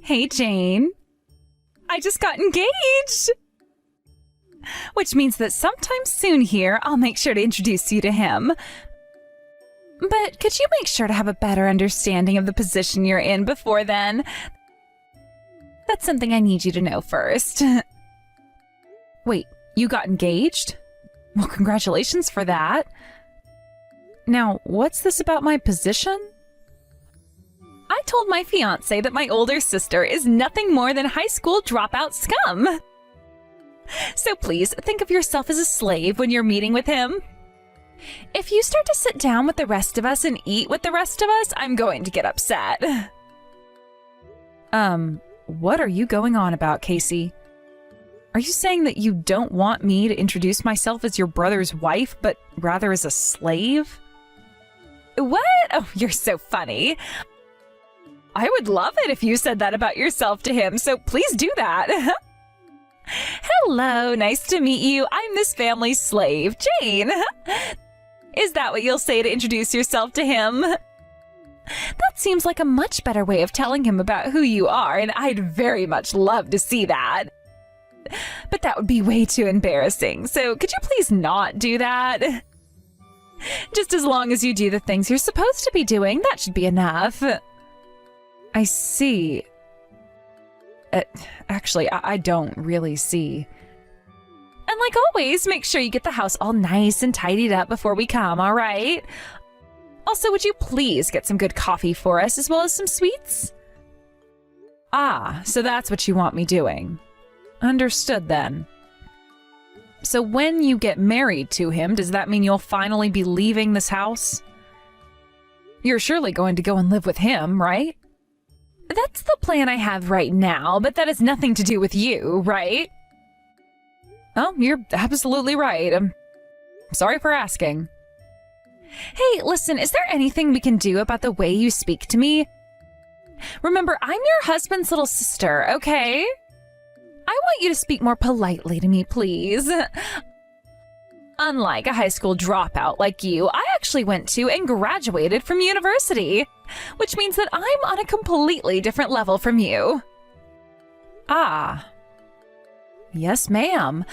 Hey, Jane. I just got engaged! Which means that sometime soon here, I'll make sure to introduce you to him. But could you make sure to have a better understanding of the position you're in before then? That's something I need you to know first. Wait, you got engaged? Well, congratulations for that. Now, what's this about my position? I told my fiancé that my older sister is nothing more than high school dropout scum. So please, think of yourself as a slave when you're meeting with him. If you start to sit down with the rest of us and eat with the rest of us, I'm going to get upset. What are you going on about, Casey? Are you saying that you don't want me to introduce myself as your brother's wife, but rather as a slave? What? Oh, you're so funny. I would love it if you said that about yourself to him, so please do that. Hello, nice to meet you. I'm this family's slave, Jane. Is that what you'll say to introduce yourself to him? That seems like a much better way of telling him about who you are, and I'd very much love to see that. But that would be way too embarrassing, so could you please not do that? Just as long as you do the things you're supposed to be doing, that should be enough. I see. Actually, I don't really see. And like always, make sure you get the house all nice and tidied up before we come, all right? Also, would you please get some good coffee for us as well as some sweets? Ah, so that's what you want me doing. Understood then. So when you get married to him, does that mean you'll finally be leaving this house? You're surely going to go and live with him, right? That's the plan I have right now, but that has nothing to do with you, right? Oh, you're absolutely right. I'm sorry for asking. Hey, listen, is there anything we can do about the way you speak to me? Remember, I'm your husband's little sister, okay? I want you to speak more politely to me, please. Unlike a high school dropout like you, I actually went to and graduated from university, which means that I'm on a completely different level from you. Ah. Yes, ma'am.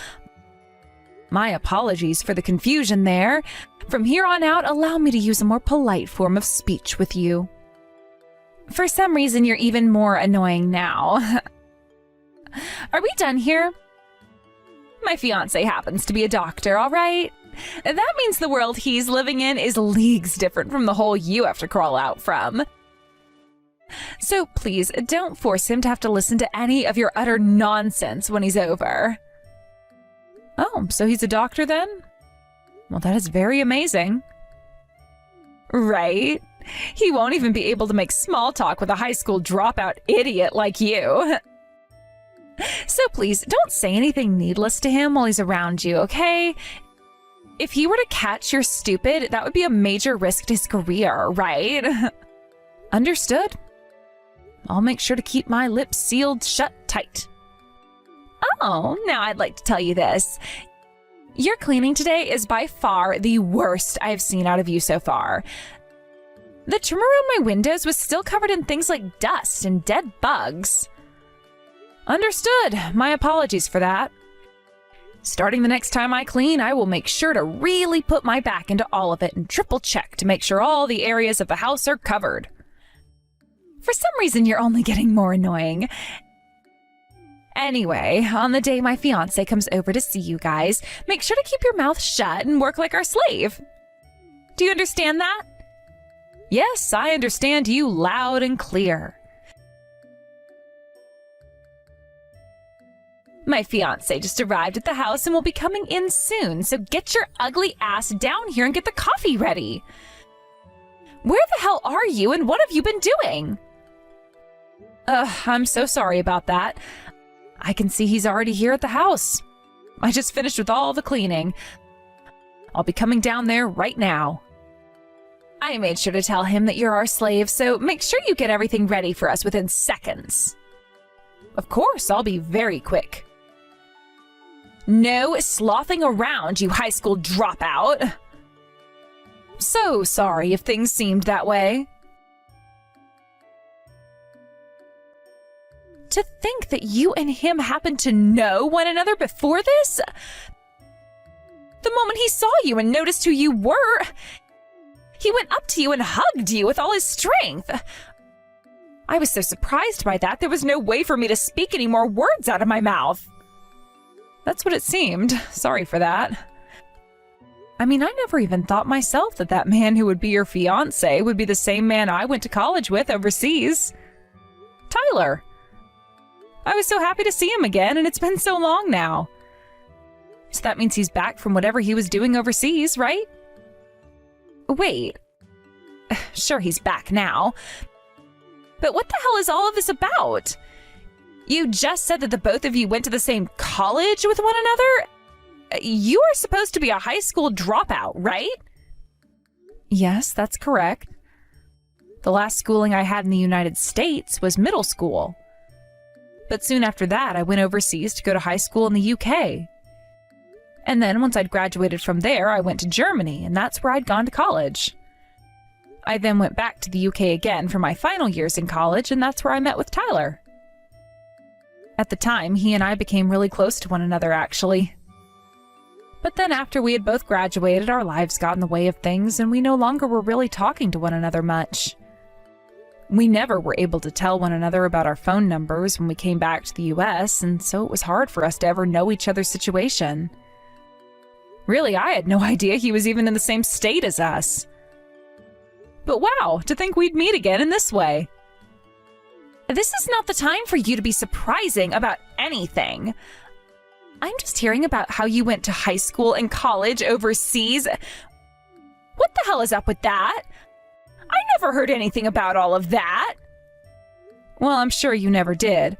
My apologies for the confusion there. From here on out, allow me to use a more polite form of speech with you. For some reason, you're even more annoying now. Are we done here? My fiancé happens to be a doctor, all right? That means the world he's living in is leagues different from the hole you have to crawl out from. So please, don't force him to have to listen to any of your utter nonsense when he's over. Oh, so he's a doctor then? Well, that is very amazing. Right? He won't even be able to make small talk with a high school dropout idiot like you. So please, don't say anything needless to him while he's around you, okay? If he were to catch you're stupid, that would be a major risk to his career, right? Understood. I'll make sure to keep my lips sealed shut tight. Oh, now I'd like to tell you this. Your cleaning today is by far the worst I've seen out of you so far. The trim around my windows was still covered in things like dust and dead bugs. Understood. My apologies for that. Starting the next time I clean, I will make sure to really put my back into all of it and triple check to make sure all the areas of the house are covered. For some reason, you're only getting more annoying. Anyway, on the day my fiancé comes over to see you guys, make sure to keep your mouth shut and work like our slave. Do you understand that? Yes, I understand you loud and clear. My fiancé just arrived at the house and will be coming in soon, so get your ugly ass down here and get the coffee ready. Where the hell are you and what have you been doing? I'm so sorry about that. I can see he's already here at the house. I just finished with all the cleaning. I'll be coming down there right now. I made sure to tell him that you're our slave, so make sure you get everything ready for us within seconds. Of course, I'll be very quick. No slothing around, you high school dropout. So sorry if things seemed that way. To think that you and him happened to know one another before this? The moment he saw you and noticed who you were, he went up to you and hugged you with all his strength. I was so surprised by that, there was no way for me to speak any more words out of my mouth. That's what it seemed. Sorry for that. I mean, I never even thought myself that that man who would be your fiancé would be the same man I went to college with overseas. Tyler. I was so happy to see him again, and it's been so long now. So that means he's back from whatever he was doing overseas, right? Wait. Sure, he's back now. But what the hell is all of this about? You just said that the both of you went to the same college with one another? You are supposed to be a high school dropout, right? Yes, that's correct. The last schooling I had in the United States was middle school. But soon after that, I went overseas to go to high school in the UK. And then once I'd graduated from there, I went to Germany, and that's where I'd gone to college. I then went back to the UK again for my final years in college, and that's where I met with Tyler. At the time, he and I became really close to one another, actually. But then after we had both graduated, our lives got in the way of things, and we no longer were really talking to one another much. We never were able to tell one another about our phone numbers when we came back to the US, and so it was hard for us to ever know each other's situation. Really, I had no idea he was even in the same state as us. But wow, to think we'd meet again in this way. This is not the time for you to be surprising about anything. I'm just hearing about how you went to high school and college overseas. What the hell is up with that? I never heard anything about all of that. Well, I'm sure you never did.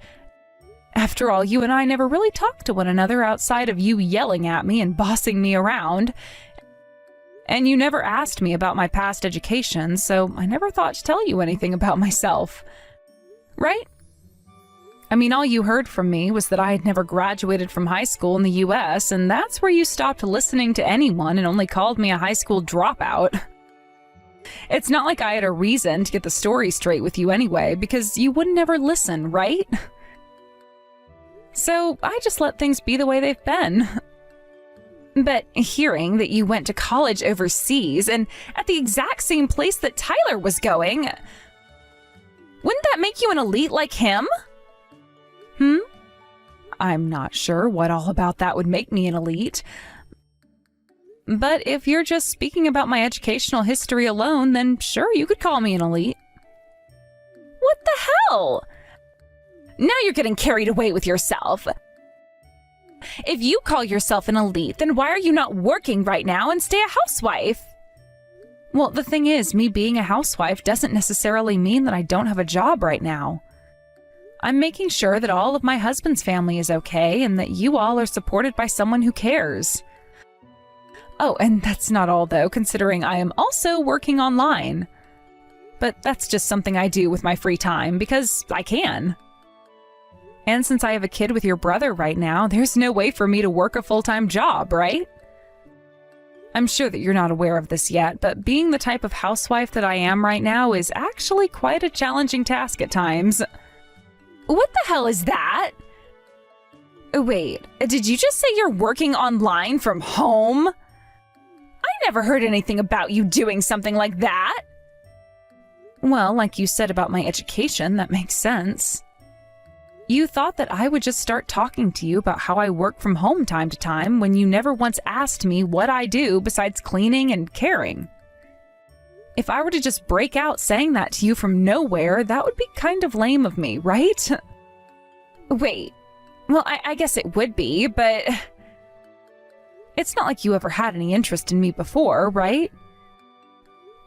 After all, you and I never really talked to one another outside of you yelling at me and bossing me around. And you never asked me about my past education, so I never thought to tell you anything about myself. Right? I mean, all you heard from me was that I had never graduated from high school in the US, and that's where you stopped listening to anyone and only called me a high school dropout. It's not like I had a reason to get the story straight with you anyway, because you would never listen, right? So I just let things be the way they've been. But hearing that you went to college overseas and at the exact same place that Tyler was going, wouldn't that make you an elite like him? I'm not sure what all about that would make me an elite. But if you're just speaking about my educational history alone, then sure, you could call me an elite. What the hell? Now you're getting carried away with yourself. If you call yourself an elite, then why are you not working right now and stay a housewife? Well, the thing is, me being a housewife doesn't necessarily mean that I don't have a job right now. I'm making sure that all of my husband's family is okay and that you all are supported by someone who cares. Oh, and that's not all though, considering I am also working online. But that's just something I do with my free time because I can. And since I have a kid with your brother right now, there's no way for me to work a full-time job, right? I'm sure that you're not aware of this yet, but being the type of housewife that I am right now is actually quite a challenging task at times. What the hell is that? Wait, did you just say you're working online from home? I never heard anything about you doing something like that. Well, like you said about my education, that makes sense. You thought that I would just start talking to you about how I work from home time to time when you never once asked me what I do besides cleaning and caring. If I were to just break out saying that to you from nowhere, that would be kind of lame of me, right? Wait, well, I guess it would be, but it's not like you ever had any interest in me before, right?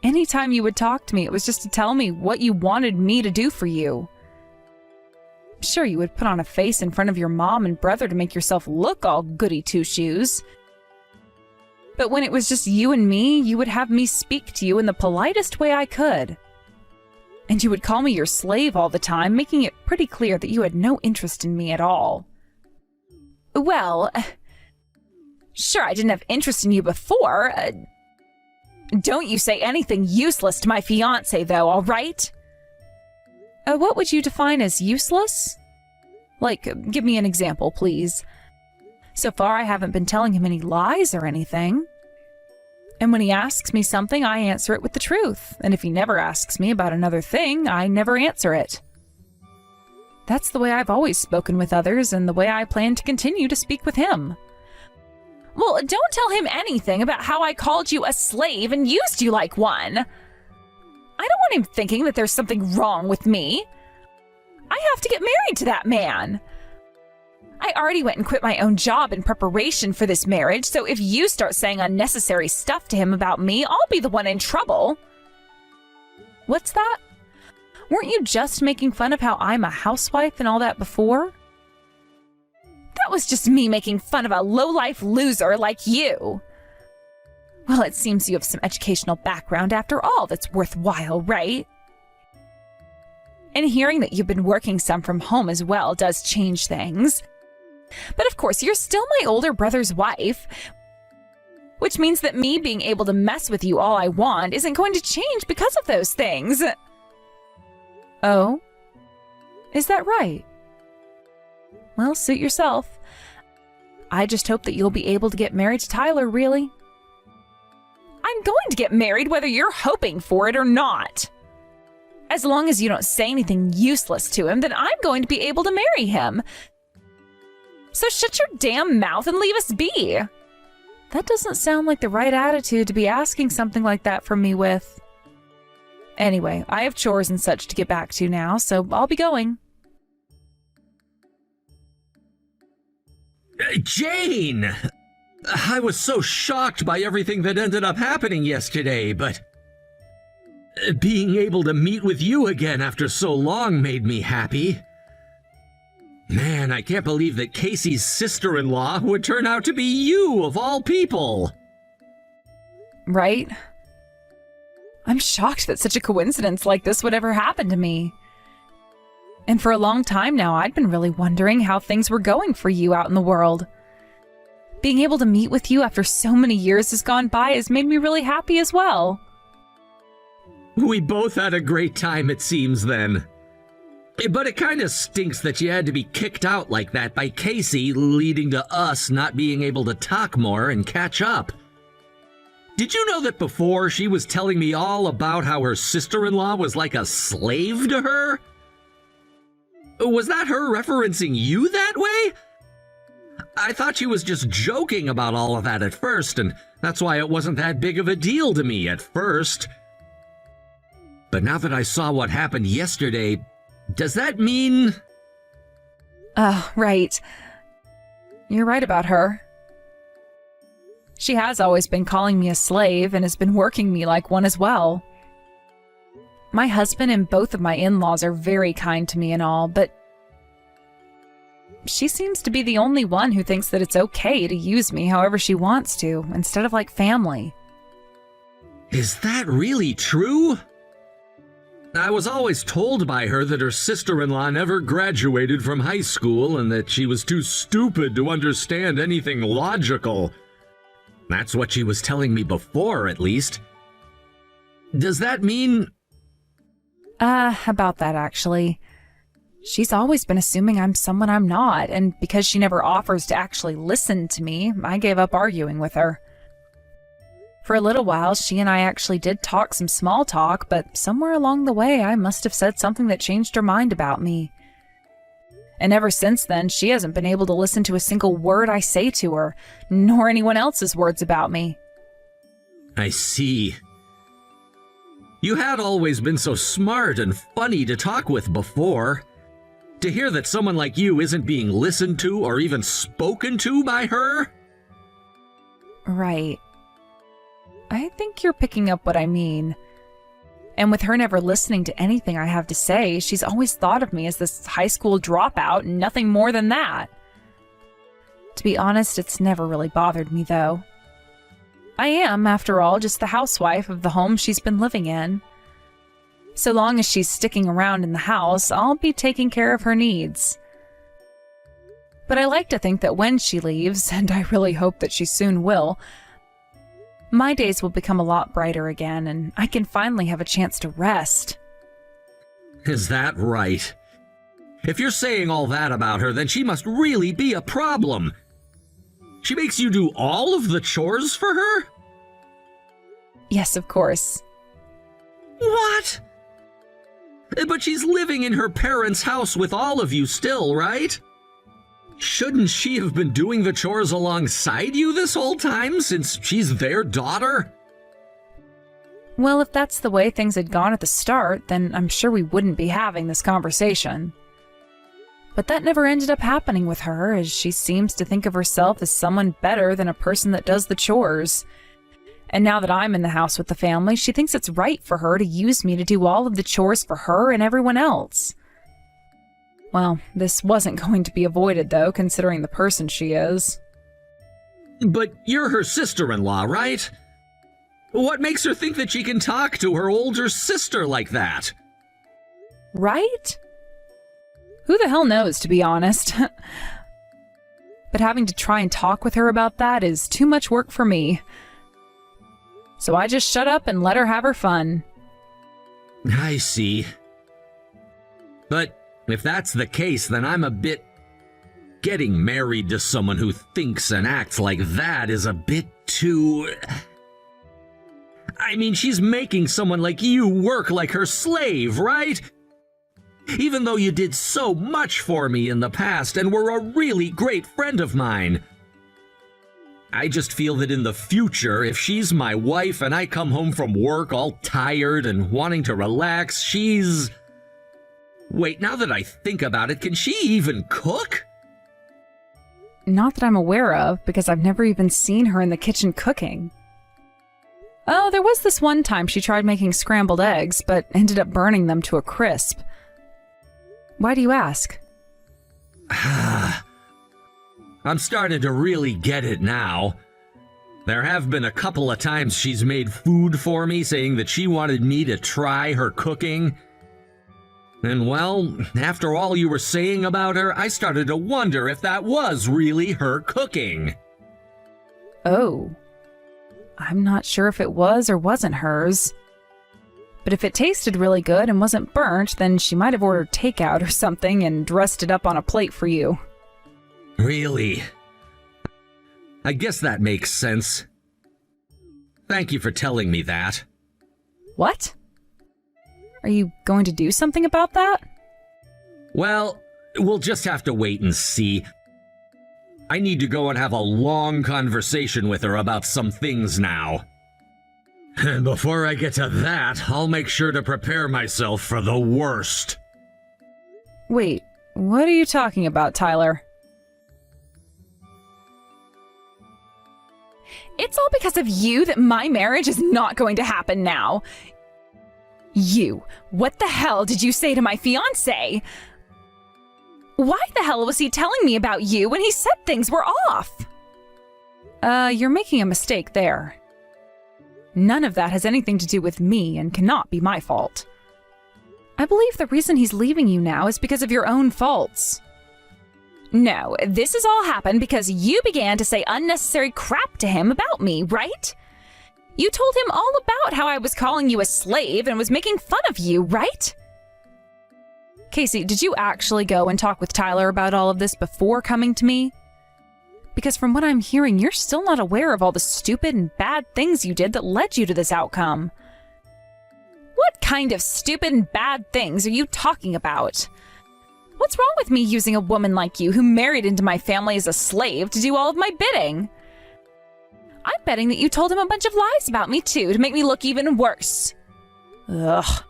Anytime you would talk to me, it was just to tell me what you wanted me to do for you. Sure, you would put on a face in front of your mom and brother to make yourself look all goody two-shoes. But when it was just you and me, you would have me speak to you in the politest way I could. And you would call me your slave all the time, making it pretty clear that you had no interest in me at all. Well, sure, I didn't have interest in you before. Don't you say anything useless to my fiancé, though, all right? What would you define as useless? Like, give me an example, please. So far, I haven't been telling him any lies or anything. And when he asks me something, I answer it with the truth. And if he never asks me about another thing, I never answer it. That's the way I've always spoken with others and the way I plan to continue to speak with him. Well, don't tell him anything about how I called you a slave and used you like one. I don't want him thinking that there's something wrong with me. I have to get married to that man. I already went and quit my own job in preparation for this marriage, so if you start saying unnecessary stuff to him about me, I'll be the one in trouble. What's that? Weren't you just making fun of how I'm a housewife and all that before? That was just me making fun of a low-life loser like you. Well, it seems you have some educational background after all that's worthwhile, right? And hearing that you've been working some from home as well does change things. But of course, you're still my older brother's wife, which means that me being able to mess with you all I want isn't going to change because of those things. Oh? Is that right? Well, suit yourself. I just hope that you'll be able to get married to Tyler, really. I'm going to get married whether you're hoping for it or not. As long as you don't say anything useless to him, then I'm going to be able to marry him. So shut your damn mouth and leave us be. That doesn't sound like the right attitude to be asking something like that from me with. Anyway, I have chores and such to get back to now, so I'll be going. Jane! I was so shocked by everything that ended up happening yesterday, but being able to meet with you again after so long made me happy. Man, I can't believe that Casey's sister-in-law would turn out to be you, of all people. Right? I'm shocked that such a coincidence like this would ever happen to me. And for a long time now, I'd been really wondering how things were going for you out in the world. Being able to meet with you after so many years has gone by has made me really happy as well. We both had a great time, it seems, then. But it kind of stinks that you had to be kicked out like that by Casey, leading to us not being able to talk more and catch up. Did you know that before she was telling me all about how her sister-in-law was like a slave to her? Was that her referencing you that way? I thought she was just joking about all of that at first, and that's why it wasn't that big of a deal to me at first. But now that I saw what happened yesterday, does that mean... Oh, right. You're right about her. She has always been calling me a slave and has been working me like one as well. My husband and both of my in-laws are very kind to me and all, but she seems to be the only one who thinks that it's okay to use me however she wants to, instead of like family. Is that really true? I was always told by her that her sister-in-law never graduated from high school and that she was too stupid to understand anything logical. That's what she was telling me before, at least. Does that mean... About that, actually. She's always been assuming I'm someone I'm not, and because she never offers to actually listen to me, I gave up arguing with her. For a little while, she and I actually did talk some small talk, but somewhere along the way, I must have said something that changed her mind about me. And ever since then, she hasn't been able to listen to a single word I say to her, nor anyone else's words about me. I see. You had always been so smart and funny to talk with before. To hear that someone like you isn't being listened to or even spoken to by her? Right. I think you're picking up what I mean. And with her never listening to anything I have to say, she's always thought of me as this high school dropout and nothing more than that. To be honest, it's never really bothered me, though. I am, after all, just the housewife of the home she's been living in. So long as she's sticking around in the house, I'll be taking care of her needs. But I like to think that when she leaves, and I really hope that she soon will, my days will become a lot brighter again, and I can finally have a chance to rest. Is that right? If you're saying all that about her, then she must really be a problem. She makes you do all of the chores for her? Yes, of course. What? But she's living in her parents' house with all of you still, right? Shouldn't she have been doing the chores alongside you this whole time, since she's their daughter? Well, if that's the way things had gone at the start, then I'm sure we wouldn't be having this conversation. But that never ended up happening with her, as she seems to think of herself as someone better than a person that does the chores. And now that I'm in the house with the family, she thinks it's right for her to use me to do all of the chores for her and everyone else. Well, this wasn't going to be avoided, though, considering the person she is. But you're her sister-in-law, right? What makes her think that she can talk to her older sister like that? Right? Who the hell knows, to be honest? But having to try and talk with her about that is too much work for me. So I just shut up and let her have her fun. I see. But if that's the case, then I'm a bit... Getting married to someone who thinks and acts like that is a bit too... I mean, she's making someone like you work like her slave, right? Even though you did so much for me in the past and were a really great friend of mine. I just feel that in the future, if she's my wife and I come home from work all tired and wanting to relax, she's... Wait, now that I think about it, can she even cook? Not that I'm aware of, because I've never even seen her in the kitchen cooking. Oh, there was this one time she tried making scrambled eggs, but ended up burning them to a crisp. Why do you ask? I'm starting to really get it now. There have been a couple of times she's made food for me, saying that she wanted me to try her cooking. And well, after all you were saying about her, I started to wonder if that was really her cooking. Oh. I'm not sure if it was or wasn't hers. But if it tasted really good and wasn't burnt, then she might have ordered takeout or something and dressed it up on a plate for you. Really? I guess that makes sense. Thank you for telling me that. What? Are you going to do something about that? Well, we'll just have to wait and see. I need to go and have a long conversation with her about some things now. And before I get to that, I'll make sure to prepare myself for the worst. Wait, what are you talking about, Tyler? It's all because of you that my marriage is not going to happen now. You, what the hell did you say to my fiancé? Why the hell was he telling me about you when he said things were off? You're making a mistake there. None of that has anything to do with me and cannot be my fault. I believe the reason he's leaving you now is because of your own faults. No, this has all happened because you began to say unnecessary crap to him about me, right? You told him all about how I was calling you a slave and was making fun of you, right? Casey, did you actually go and talk with Tyler about all of this before coming to me? Because from what I'm hearing, you're still not aware of all the stupid and bad things you did that led you to this outcome. What kind of stupid and bad things are you talking about? What's wrong with me using a woman like you who married into my family as a slave to do all of my bidding? I'm betting that you told him a bunch of lies about me too to make me look even worse. Ugh.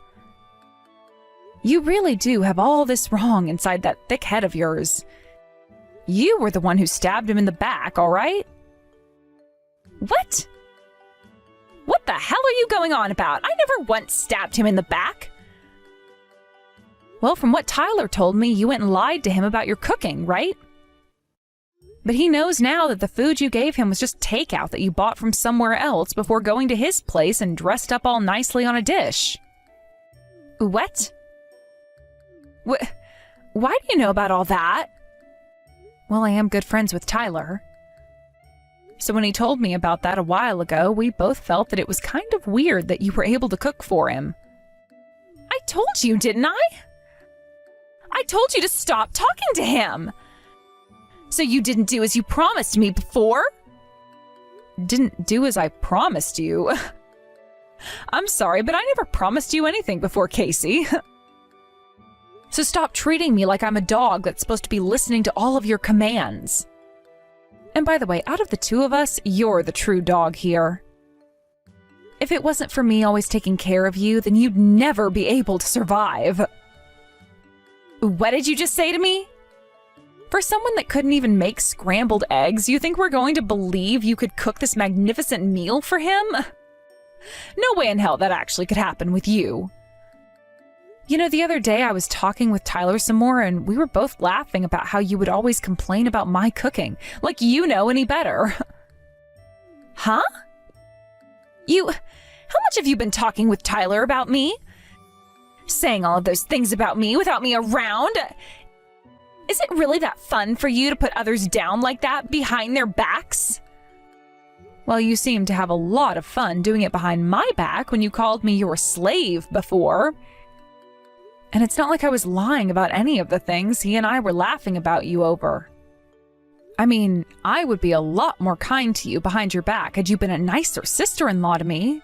You really do have all this wrong inside that thick head of yours. You were the one who stabbed him in the back, all right? What? What the hell are you going on about? I never once stabbed him in the back. Well, from what Tyler told me, you went and lied to him about your cooking, right? But he knows now that the food you gave him was just takeout that you bought from somewhere else before going to his place and dressed up all nicely on a dish. What? Why do you know about all that? Well, I am good friends with Tyler. So when he told me about that a while ago, we both felt that it was kind of weird that you were able to cook for him. I told you, didn't I? I told you to stop talking to him. So you didn't do as you promised me before? Didn't do as I promised you? I'm sorry, but I never promised you anything before, Casey. So stop treating me like I'm a dog that's supposed to be listening to all of your commands. And by the way, out of the two of us, you're the true dog here. If it wasn't for me always taking care of you, then you'd never be able to survive. What did you just say to me? For someone that couldn't even make scrambled eggs, you think we're going to believe you could cook this magnificent meal for him? No way in hell that actually could happen with you. You know, the other day I was talking with Tyler some more, and we were both laughing about how you would always complain about my cooking, like you know any better. Huh? How much have you been talking with Tyler about me? Saying all of those things about me without me around? Is it really that fun for you to put others down like that behind their backs? Well, you seem to have a lot of fun doing it behind my back when you called me your slave before. And it's not like I was lying about any of the things he and I were laughing about you over. I mean, I would be a lot more kind to you behind your back had you been a nicer sister-in-law to me.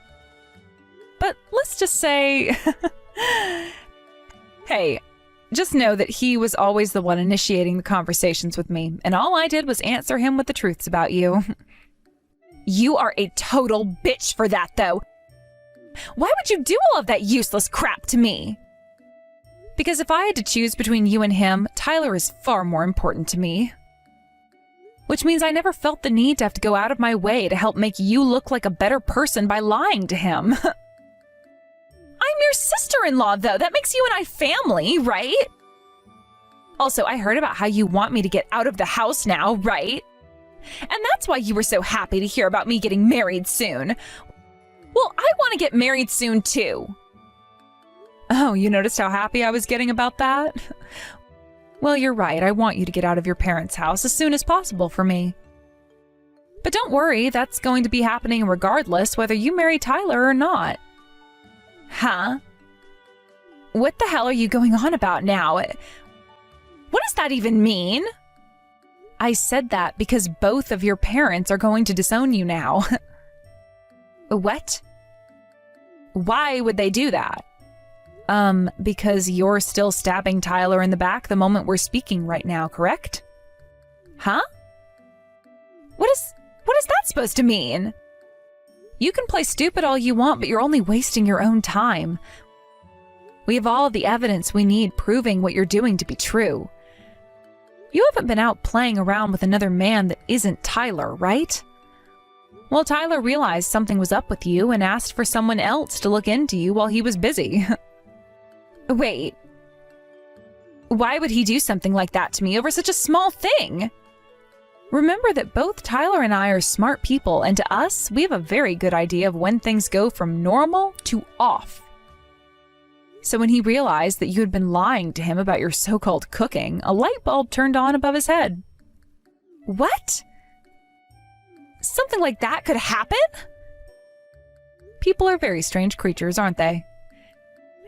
But let's just say... Hey, just know that he was always the one initiating the conversations with me, and all I did was answer him with the truths about you. You are a total bitch for that, though. Why would you do all of that useless crap to me? Because if I had to choose between you and him, Tyler is far more important to me. Which means I never felt the need to have to go out of my way to help make you look like a better person by lying to him. I'm your sister-in-law, though. That makes you and I family, right? Also, I heard about how you want me to get out of the house now, right? And that's why you were so happy to hear about me getting married soon. Well, I want to get married soon, too. Oh, you noticed how happy I was getting about that? Well, you're right. I want you to get out of your parents' house as soon as possible for me. But don't worry, that's going to be happening regardless whether you marry Tyler or not. Huh? What the hell are you going on about now? What does that even mean? I said that because both of your parents are going to disown you now. What? Why would they do that? Because you're still stabbing Tyler in the back the moment we're speaking right now, correct? Huh? What is that supposed to mean? You can play stupid all you want, but you're only wasting your own time. We have all the evidence we need proving what you're doing to be true. You haven't been out playing around with another man that isn't Tyler, right? Well, Tyler realized something was up with you and asked for someone else to look into you while he was busy. Wait. Why would he do something like that to me over such a small thing? Remember that both Tyler and I are smart people, and to us, we have a very good idea of when things go from normal to off. So when he realized that you had been lying to him about your so-called cooking, a light bulb turned on above his head. What? Something like that could happen? People are very strange creatures, aren't they?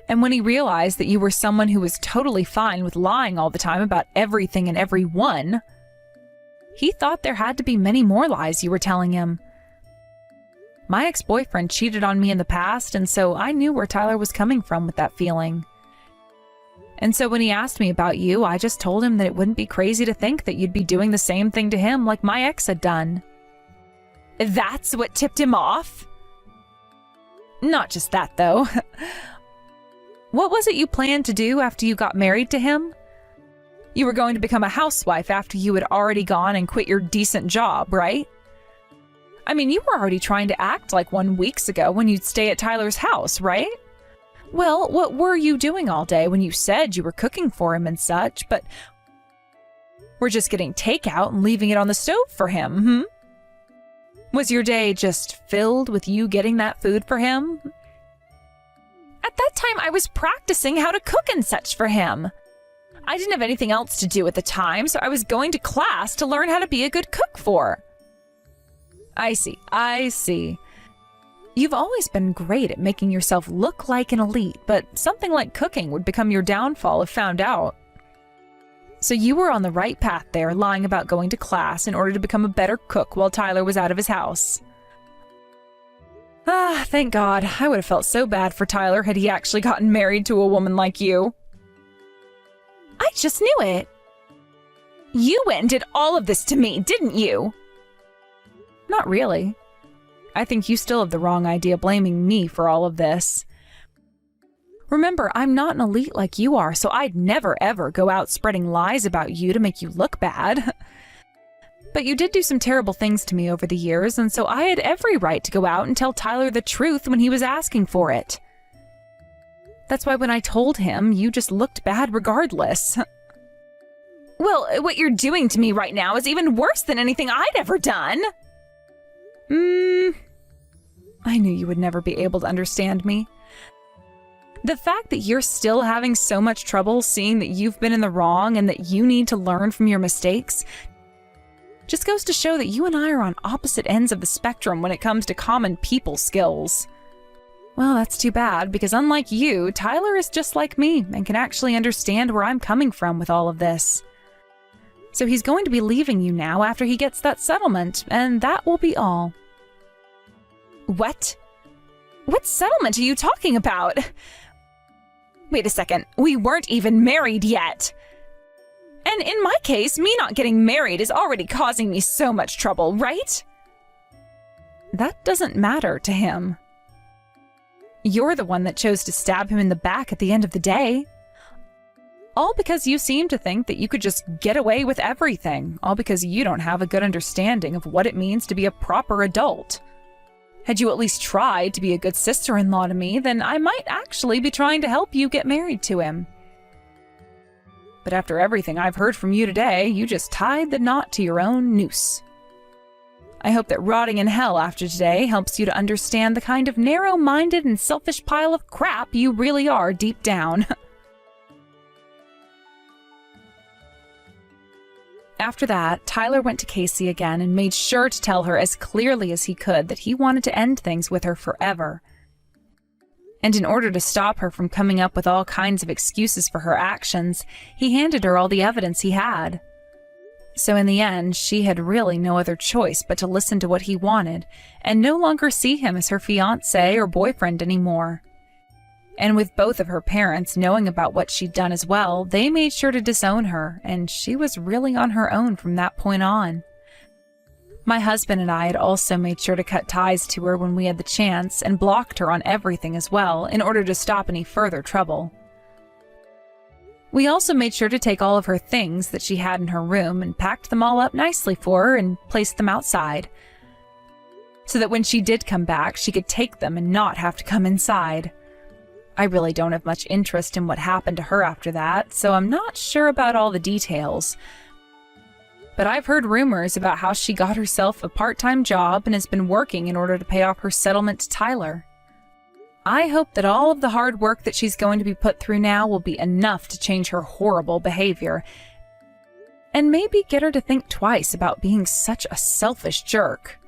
And when he realized that you were someone who was totally fine with lying all the time about everything and everyone, he thought there had to be many more lies you were telling him. My ex-boyfriend cheated on me in the past, and so I knew where Tyler was coming from with that feeling. And so when he asked me about you, I just told him that it wouldn't be crazy to think that you'd be doing the same thing to him like my ex had done. That's what tipped him off? Not just that, though. What was it you planned to do after you got married to him? You were going to become a housewife after you had already gone and quit your decent job, right? I mean, you were already trying to act like one weeks ago when you'd stay at Tyler's house, right? Well, what were you doing all day when you said you were cooking for him and such, but were just getting takeout and leaving it on the stove for him, Was your day just filled with you getting that food for him? At that time, I was practicing how to cook and such for him. I didn't have anything else to do at the time, so I was going to class to learn how to be a good cook for. I see. You've always been great at making yourself look like an elite, but something like cooking would become your downfall if found out. So you were on the right path there, lying about going to class in order to become a better cook while Tyler was out of his house. Ah, thank God. I would have felt so bad for Tyler had he actually gotten married to a woman like you. I just knew it. You went and did all of this to me, didn't you? Not really. I think you still have the wrong idea blaming me for all of this. Remember, I'm not an elite like you are, so I'd never ever go out spreading lies about you to make you look bad. But you did do some terrible things to me over the years, and so I had every right to go out and tell Tyler the truth when he was asking for it. That's why when I told him, you just looked bad regardless. Well, what you're doing to me right now is even worse than anything I'd ever done. I knew you would never be able to understand me. The fact that you're still having so much trouble seeing that you've been in the wrong and that you need to learn from your mistakes just goes to show that you and I are on opposite ends of the spectrum when it comes to common people skills. Well, that's too bad, because unlike you, Tyler is just like me and can actually understand where I'm coming from with all of this. So he's going to be leaving you now after he gets that settlement, and that will be all. What? What settlement are you talking about? Wait a second, we weren't even married yet. And in my case, me not getting married is already causing me so much trouble, right? That doesn't matter to him. You're the one that chose to stab him in the back at the end of the day. All because you seem to think that you could just get away with everything, all because you don't have a good understanding of what it means to be a proper adult. Had you at least tried to be a good sister-in-law to me, then I might actually be trying to help you get married to him. But after everything I've heard from you today, you just tied the knot to your own noose. I hope that rotting in hell after today helps you to understand the kind of narrow-minded and selfish pile of crap you really are deep down. After that, Tyler went to Casey again and made sure to tell her as clearly as he could that he wanted to end things with her forever. And in order to stop her from coming up with all kinds of excuses for her actions, he handed her all the evidence he had. So in the end, she had really no other choice but to listen to what he wanted and no longer see him as her fiancé or boyfriend anymore. And with both of her parents knowing about what she'd done as well, they made sure to disown her, and she was really on her own from that point on. My husband and I had also made sure to cut ties to her when we had the chance and blocked her on everything as well in order to stop any further trouble. We also made sure to take all of her things that she had in her room and packed them all up nicely for her and placed them outside, so that when she did come back, she could take them and not have to come inside. I really don't have much interest in what happened to her after that, so I'm not sure about all the details. But I've heard rumors about how she got herself a part-time job and has been working in order to pay off her settlement to Tyler. I hope that all of the hard work that she's going to be put through now will be enough to change her horrible behavior, and maybe get her to think twice about being such a selfish jerk.